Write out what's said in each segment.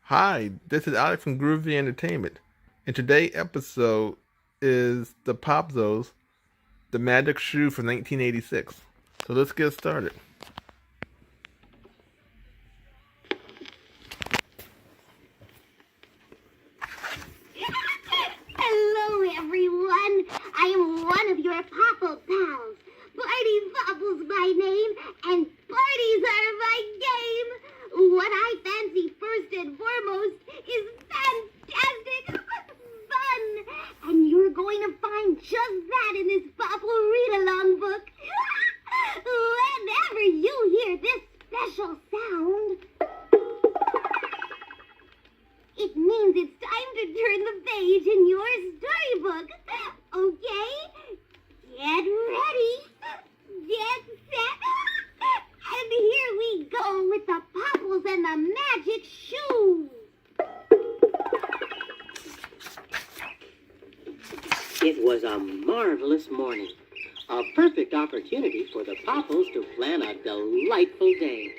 Hi, this is Alex from Groovy Entertainment, and today's episode is the Popples, the Magic Shoe from 1986. So let's get started. Hello, everyone. I am one of your Popple pals. Party Popples my name, and parties are my game. What I fancy first and foremost is fantastic fun. And you're going to find just that in this Popple read-along book. Whenever you hear this special sound, it means it's time to turn the page in your storybook. Okay? Get ready. Get set. And here we go with the Popples and the Magic Shoe. It was a marvelous morning. A perfect opportunity for the Popples to plan a delightful day.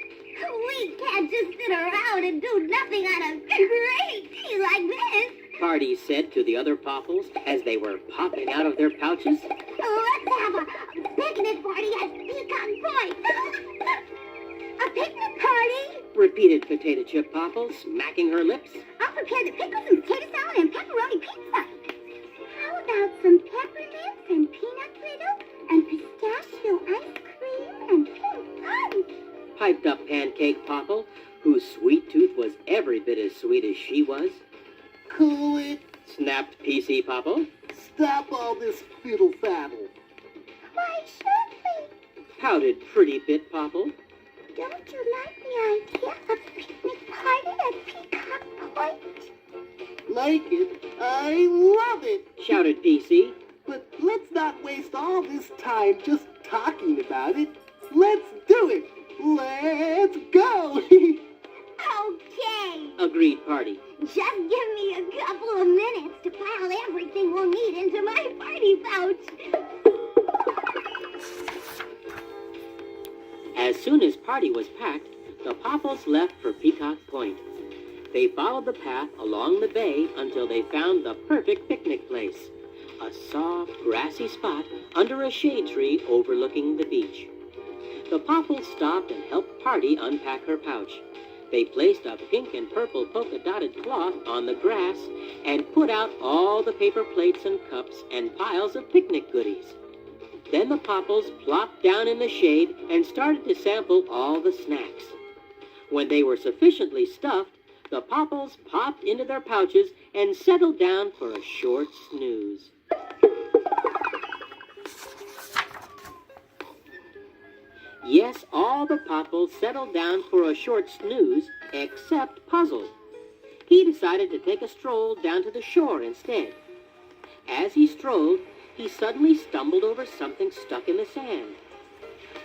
We can't just sit around and do nothing on a great day like this. Party said to the other Popples as they were popping out of their pouches. Let's have a picnic party at Peacock Point. A picnic party? Repeated Potato Chip Popple, smacking her lips. I'll prepare the pickles and potato salad and pepperoni pizza. How about some peppermints and peanut brittle and pistachio ice cream and pink punch? Piped up Pancake Popple, whose sweet tooth was every bit as sweet as she was. Cool it. Snapped PC Popple. Stop all this fiddle-faddle. Why should we? Pouted Pretty Bit Popple. Don't you like the idea of a picnic party at Peacock Point? Like it? I love it. Shouted PC. But let's not waste all this time just talking about it. Let's do it. Let's go. Okay. Agreed Party. Just give me a couple of minutes to pile everything we'll need into my party pouch. As soon as Party was packed, the Popples left for Peacock Point. They followed the path along the bay until they found the perfect picnic place, a soft, grassy spot under a shade tree overlooking the beach. The Popples stopped and helped Party unpack her pouch. They placed a pink and purple polka-dotted cloth on the grass and put out all the paper plates and cups and piles of picnic goodies. Then the Popples plopped down in the shade and started to sample all the snacks. When they were sufficiently stuffed, the Popples popped into their pouches and settled down for a short snooze. Yes, all the Popples settled down for a short snooze, except Puzzle. He decided to take a stroll down to the shore instead. As he strolled, he suddenly stumbled over something stuck in the sand.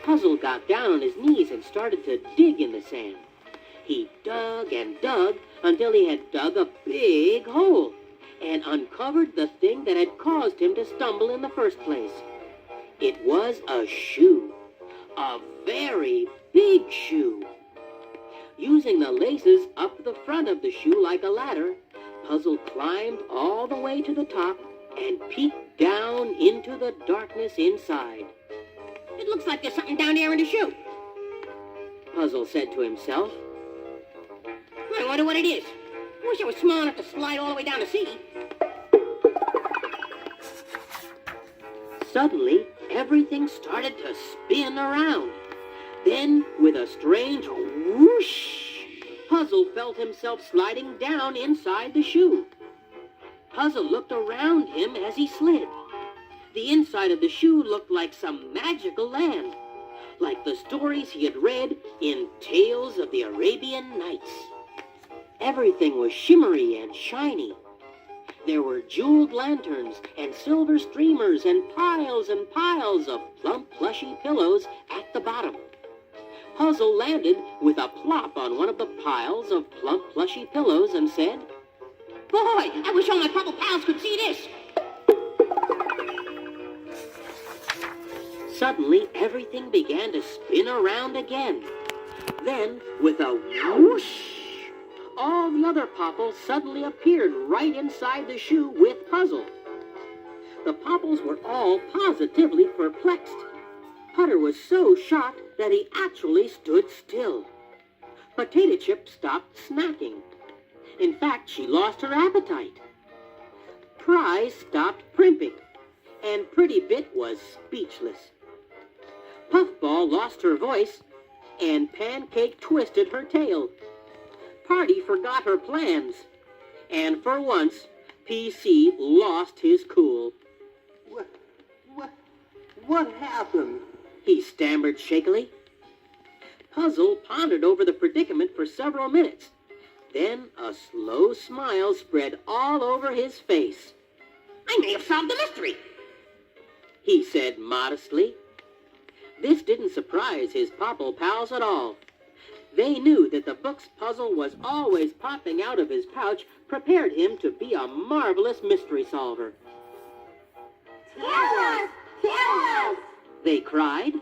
Puzzle got down on his knees and started to dig in the sand. He dug and dug until he had dug a big hole and uncovered the thing that had caused him to stumble in the first place. It was a shoe. A very big shoe. Using the laces up the front of the shoe like a ladder, Puzzle climbed all the way to the top and peeked down into the darkness inside. It looks like there's something down there in the shoe, Puzzle said to himself. I wonder what it is. I wish I was small enough to slide all the way down to see. Suddenly, everything started to spin around. Then, with a strange whoosh, Puzzle felt himself sliding down inside the shoe. Puzzle looked around him as he slid. The inside of the shoe looked like some magical land, like the stories he had read in Tales of the Arabian Nights. Everything was shimmery and shiny. There were jeweled lanterns and silver streamers and piles of plump, plushy pillows at the bottom. Puzzle landed with a plop on one of the piles of plump, plushy pillows and said, Boy, I wish all my Popple pals could see this. Suddenly, everything began to spin around again. Then, with a whoosh, all the another popple suddenly appeared right inside the shoe with Puzzle. The popples were all positively perplexed. Putter was so shocked that he actually stood still. Potato Chip stopped snacking. In fact, she lost her appetite. Prize stopped primping, and Pretty Bit was speechless. Puffball lost her voice, and Pancake twisted her tail. Party forgot her plans, and for once, PC lost his cool. What happened? He stammered shakily. Puzzle pondered over the predicament for several minutes. Then a slow smile spread all over his face. I may have solved the mystery, he said modestly. This didn't surprise his popple pals at all. They knew that the book's puzzle was always popping out of his pouch prepared him to be a marvelous mystery solver. Tell us! Tell us! They cried.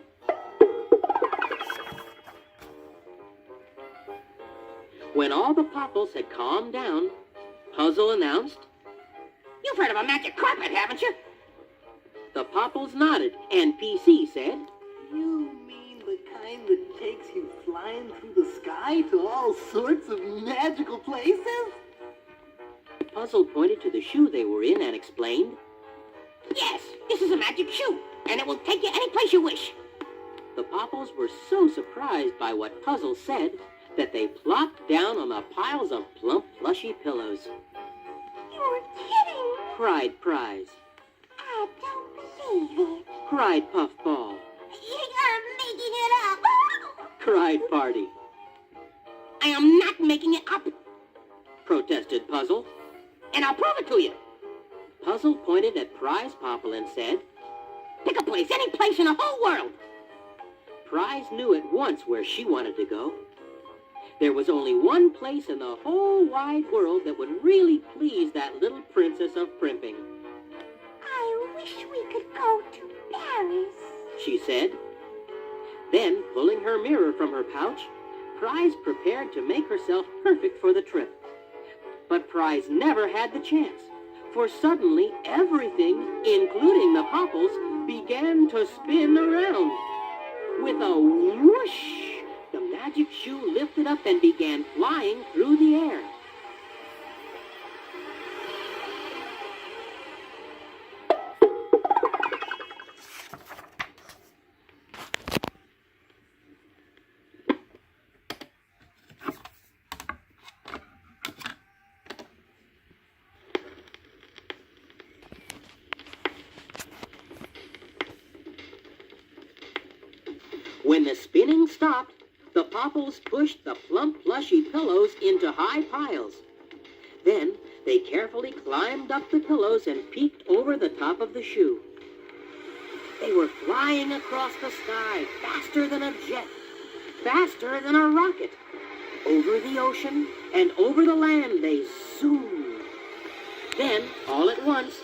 When all the popples had calmed down, Puzzle announced, You've heard of a magic carpet, haven't you? The popples nodded, and PC said, You mean the kind that takes you flying through the sky to all sorts of magical places? Puzzle pointed to the shoe they were in and explained, Yes, this is a magic shoe, and it will take you any place you wish. The popples were so surprised by what Puzzle said that they plopped down on the piles of plump, plushy pillows. You're kidding! Cried Prize. I don't believe it. Cried Puffball. You're making it up! Cried Party. I am not making it up, Protested Puzzle. and I'll prove it to you. Puzzle pointed at Prize Popple and said, Pick a place, any place in the whole world. Prize knew at once where she wanted to go. There was only one place in the whole wide world that would really please that little princess of primping. I wish we could go to Paris. She said. Then, pulling her mirror from her pouch, Prize prepared to make herself perfect for the trip. But Prize never had the chance, for suddenly everything, including the popples, began to spin around. With a whoosh, the magic shoe lifted up and began flying through the air. When the spinning stopped, the popples pushed the plump, plushy pillows into high piles. Then they carefully climbed up the pillows and peeked over the top of the shoe. They were flying across the sky faster than a jet, faster than a rocket. Over the ocean and over the land they zoomed. Then, all at once,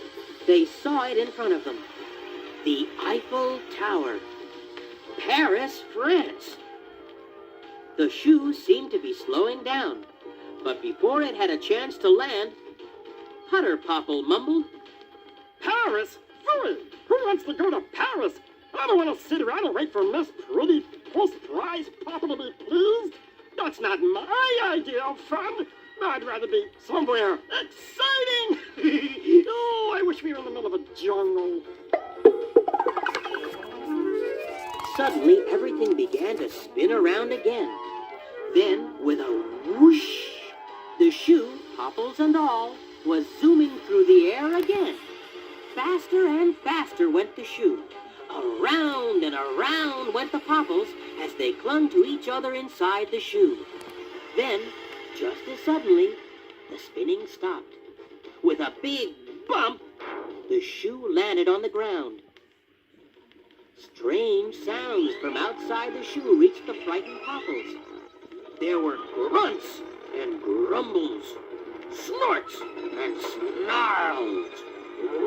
they saw it in front of them. The Eiffel Tower. Paris, France. The shoe seemed to be slowing down, but before it had a chance to land, Putter Popple mumbled, Paris? Phooey! Who wants to go to Paris? I don't want to sit around and wait for Miss Pretty Post-Prize Popple to be pleased. That's not my idea of fun. I'd rather be somewhere exciting. Oh, I wish we were in the middle of a jungle. Suddenly, everything began to spin around again. Then, with a whoosh, the shoe, popples and all, was zooming through the air again. Faster and faster went the shoe. Around and around went the popples as they clung to each other inside the shoe. Then, just as suddenly, the spinning stopped. With a big bump, the shoe landed on the ground. Strange sounds from outside the shoe reached the frightened popples. There were grunts and grumbles, snorts and snarls,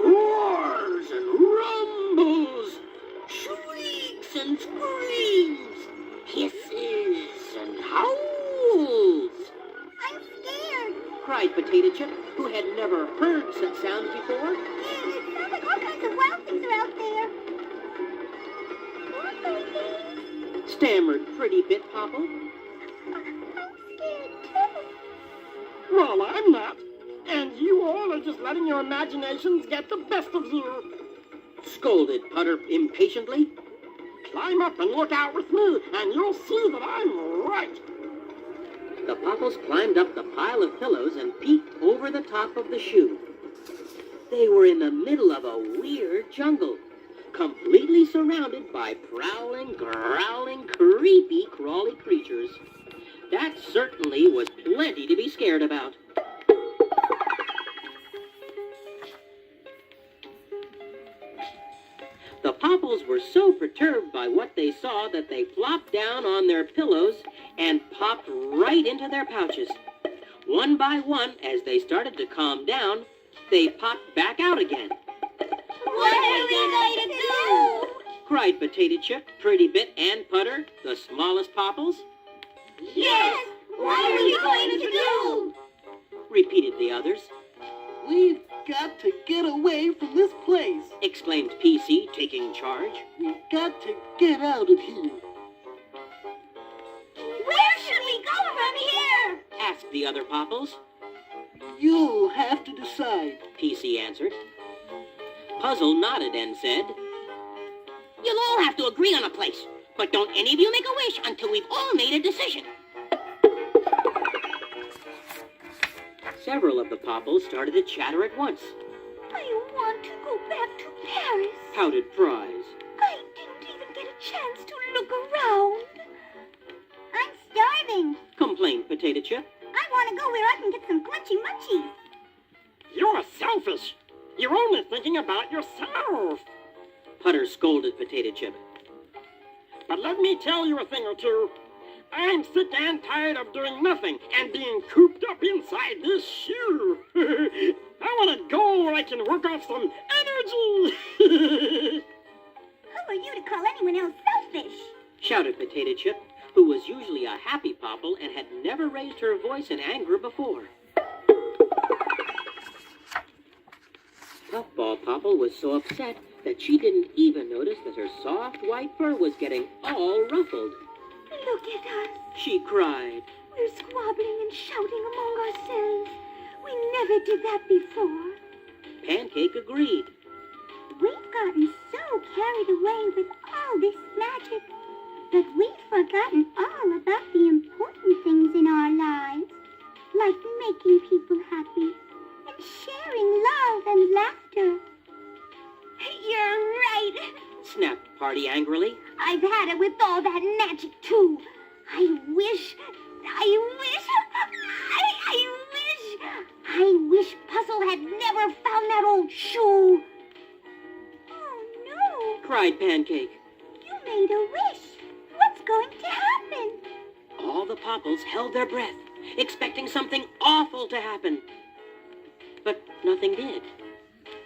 roars and rumbles, shrieks and screams, hisses and howls. I'm scared. cried Potato Chip, who had never heard such sounds before. It sounds like all kinds of wild things are out there. What baby? Stammered Pretty Bit Popple. I'm scared too. Well, I'm not. And you all are just letting your imaginations get the best of you. Scolded Putter impatiently. Climb up and look out with me, and you'll see that I'm right. The Popples climbed up the pile of pillows and peeked over the top of the shoe. They were in the middle of a weird jungle, completely surrounded by prowling, growling, creepy, crawly creatures. That certainly was plenty to be scared about. The Popples were so perturbed by what they saw that they flopped down on their pillows and popped right into their pouches. One by one, as they started to calm down, they popped back out again. What are we going to do? Cried Potato Chip, Pretty Bit, and Putter, the smallest Popples. Yes! What are we going to do? Repeated the others. We've got to get away from this place. Exclaimed PC, taking charge. We've got to get out of here. Where should we go from here? Asked the other Popples. You'll have to decide. PC answered. Puzzle nodded and said, You'll all have to agree on a place, but don't any of you make a wish until we've all made a decision. Several of the Popples started to chatter at once. I want to go back to Paris. Pouted Prize. I didn't even get a chance to look around. I'm starving. Complained Potato Chip. I want to go where I can get some crunchy munchies. You're selfish. You're only thinking about yourself. Putter scolded Potato Chip. But let me tell you a thing or two. I'm sick and tired of doing nothing and being cooped up inside this shoe. I want to go where I can work off some energy. Who are you to call anyone else selfish? Shouted Potato Chip, who was usually a happy Popple and had never raised her voice in anger before. Puffball Popple was so upset that she didn't even notice that her soft white fur was getting all ruffled. Look at us. She cried. We're squabbling and shouting among ourselves. We never did that before. Pancake agreed. We've gotten so carried away with all this magic that we've forgotten all about the important things in our lives, like making people happy and sharing love and laughter. You're right. Snapped Party angrily. I've had it with all that magic, too. I wish Puzzle had never found that old shoe. Oh, no. Cried Pancake. You made a wish. What's going to happen? All the Popples held their breath, expecting something awful to happen. But nothing did.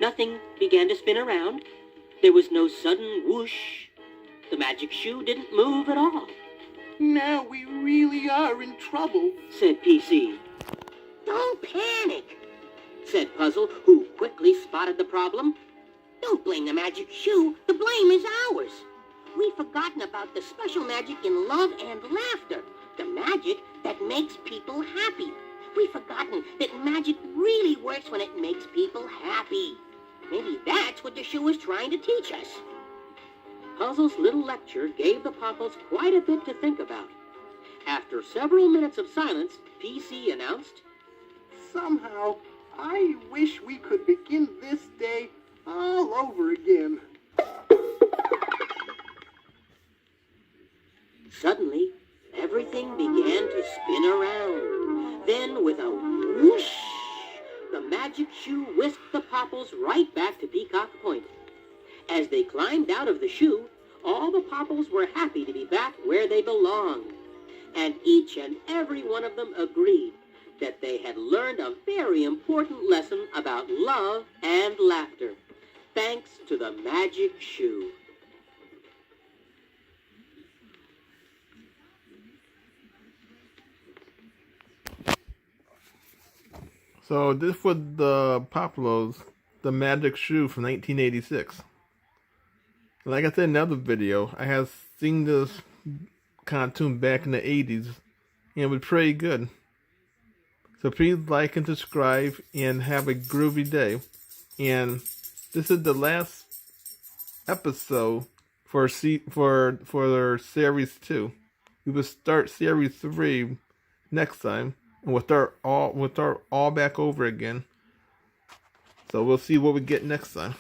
Nothing began to spin around. There was no sudden whoosh. The magic shoe didn't move at all. Now we really are in trouble. Said PC. Don't panic. Said Puzzle, who quickly spotted the problem. Don't blame the magic shoe. The blame is ours. We've forgotten about the special magic in love and laughter. The magic that makes people happy. We've forgotten that magic really works when it makes people happy. Maybe that's what the shoe is trying to teach us. Puzzle's little lecture gave the Popples quite a bit to think about. After several minutes of silence, PC announced, Somehow, I wish we could begin this day all over again. Suddenly, everything began to spin around. Then, with a whoosh, the magic shoe whisked the Popples right back to Peacock Point. As they climbed out of the shoe, all the Popples were happy to be back where they belonged. And each and every one of them agreed that they had learned a very important lesson about love and laughter, thanks to the magic shoe. So this was the popples, the magic shoe from 1986. Like I said in another video, I have seen this cartoon back in the 80s, and it was pretty good. So please like and subscribe, and have a groovy day. And this is the last episode for series 2. We will start series 3 next time, and we'll start all back over again. So we'll see what we get next time.